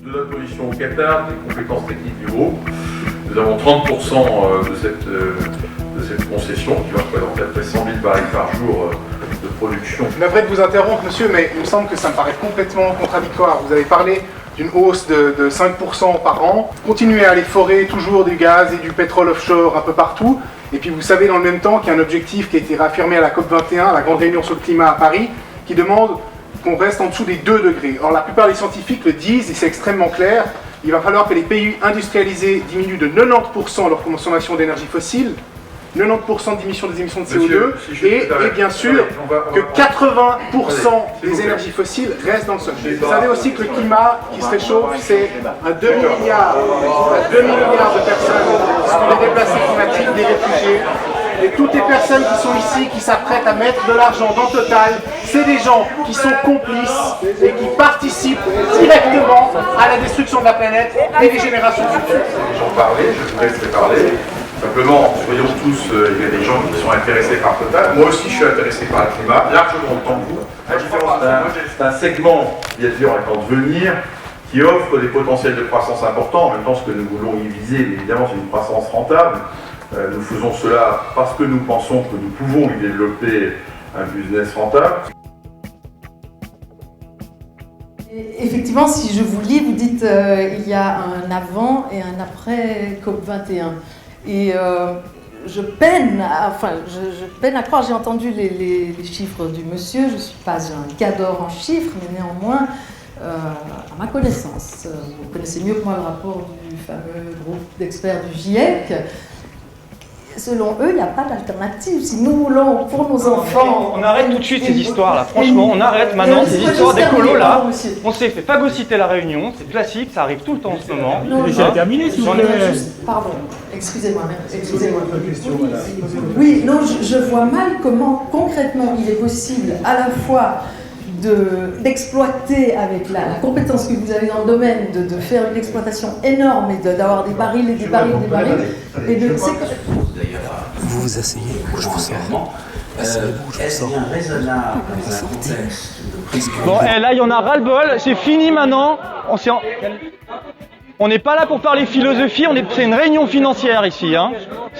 de notre position au Qatar, des compétences techniques du groupe. Nous avons 30% de cette concession qui va représenter à peu près 100 000 barils par jour de production. Je m'aimerais de vous interrompre, monsieur, mais il me semble que ça me paraît complètement contradictoire. Vous avez parlé d'une hausse de 5% par an. Continuez à aller forer toujours du gaz et du pétrole offshore un peu partout. Et puis vous savez dans le même temps qu'il y a un objectif qui a été réaffirmé à la COP21, la grande réunion sur le climat à Paris, qui demande qu'on reste en dessous des 2 degrés. Or la plupart des scientifiques le disent, et c'est extrêmement clair, il va falloir que les pays industrialisés diminuent de 90% leur consommation d'énergie fossile, 90% d'émissions des émissions de CO2, et bien sûr que 80% des énergies fossiles restent dans le sol. Vous savez aussi que le climat qui se réchauffe, c'est un demi-milliard de personnes qui sont des déplacés climatiques, des réfugiés. Et toutes les personnes qui sont ici, qui s'apprêtent à mettre de l'argent dans Total, c'est des gens qui sont complices et qui participent directement à la destruction de la planète et des générations futures. J'en parlais, je vous laisserai parler. Simplement, soyons tous, il y a des gens qui sont intéressés par Total. Moi aussi, je suis intéressé par le climat, largement autant que vous. C'est un segment, bien sûr, en devenir, qui offre des potentiels de croissance importants. En même temps, ce que nous voulons y viser, évidemment, c'est une croissance rentable. Nous faisons cela parce que nous pensons que nous pouvons y développer un business rentable. Effectivement, si je vous lis, vous dites il y a un avant et un après COP21. Et je peine à croire, j'ai entendu les chiffres du monsieur, je ne suis pas un cador en chiffres, mais néanmoins, à ma connaissance, vous connaissez mieux que moi le rapport du fameux groupe d'experts du GIEC. Selon eux, il n'y a pas d'alternative. Si nous voulons pour nos enfants... On arrête tout de suite ces histoires-là. Franchement, on arrête maintenant ces histoires d'écolo là. On s'est fait phagocyter la Réunion, c'est classique, ça arrive tout le temps en ce moment. J'ai terminé, si vous voulez. Pardon, excusez-moi. Oui, non, je vois mal comment concrètement il est possible à la fois d'exploiter avec la compétence que vous avez dans le domaine, de faire une exploitation énorme et d'avoir des barils et des barils et des barils. Et de, vous vous asseyez ou je vous sors. Asseyez-vous, je vous sors. Bon, et là, il y en a ras-le-bol, c'est fini maintenant. On n'est pas là pour parler philosophie, c'est une réunion financière ici. Hein.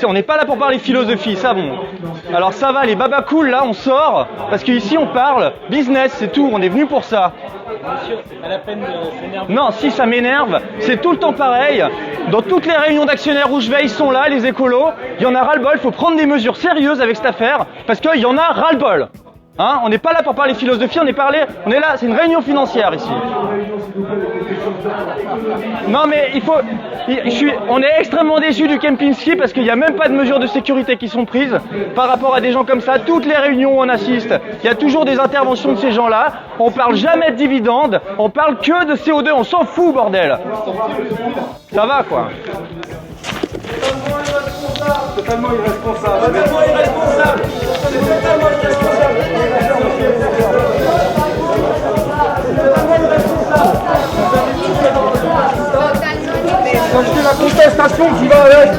On n'est pas là pour parler philosophie, ça bon. Alors ça va, les baba cool là, on sort, parce qu'ici on parle business, c'est tout, on est venu pour ça. Monsieur, c'est pas la peine de s'énerver. Non, si ça m'énerve, c'est tout le temps pareil. Dans toutes les réunions d'actionnaires où je vais, ils sont là, les écolos. Il y en a ras-le-bol, il faut prendre des mesures sérieuses avec cette affaire, parce qu'il y en a ras-le-bol. Hein, on n'est pas là pour parler philosophie, on est là, c'est une réunion financière ici. Non mais on est extrêmement déçus du Kempinski parce qu'il n'y a même pas de mesures de sécurité qui sont prises par rapport à des gens comme ça. Toutes les réunions où on assiste, il y a toujours des interventions de ces gens-là. On parle jamais de dividendes, on parle que de CO2, on s'en fout bordel. Ça va quoi. Totalement irresponsable. Totalement irresponsable. Quand je fais la contestation qui va avec.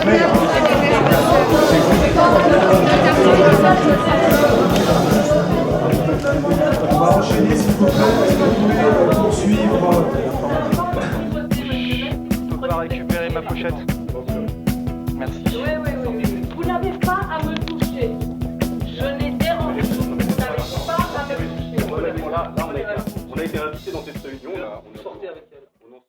On va enchaîner s'il vous plaît. Est-ce que vous pouvez poursuivre? On va récupérer ma pochette. Merci. Oui. Vous n'avez pas à me toucher. Je n'ai dérangé. Vous n'avez pas à me toucher. Là, on a été invité dans cette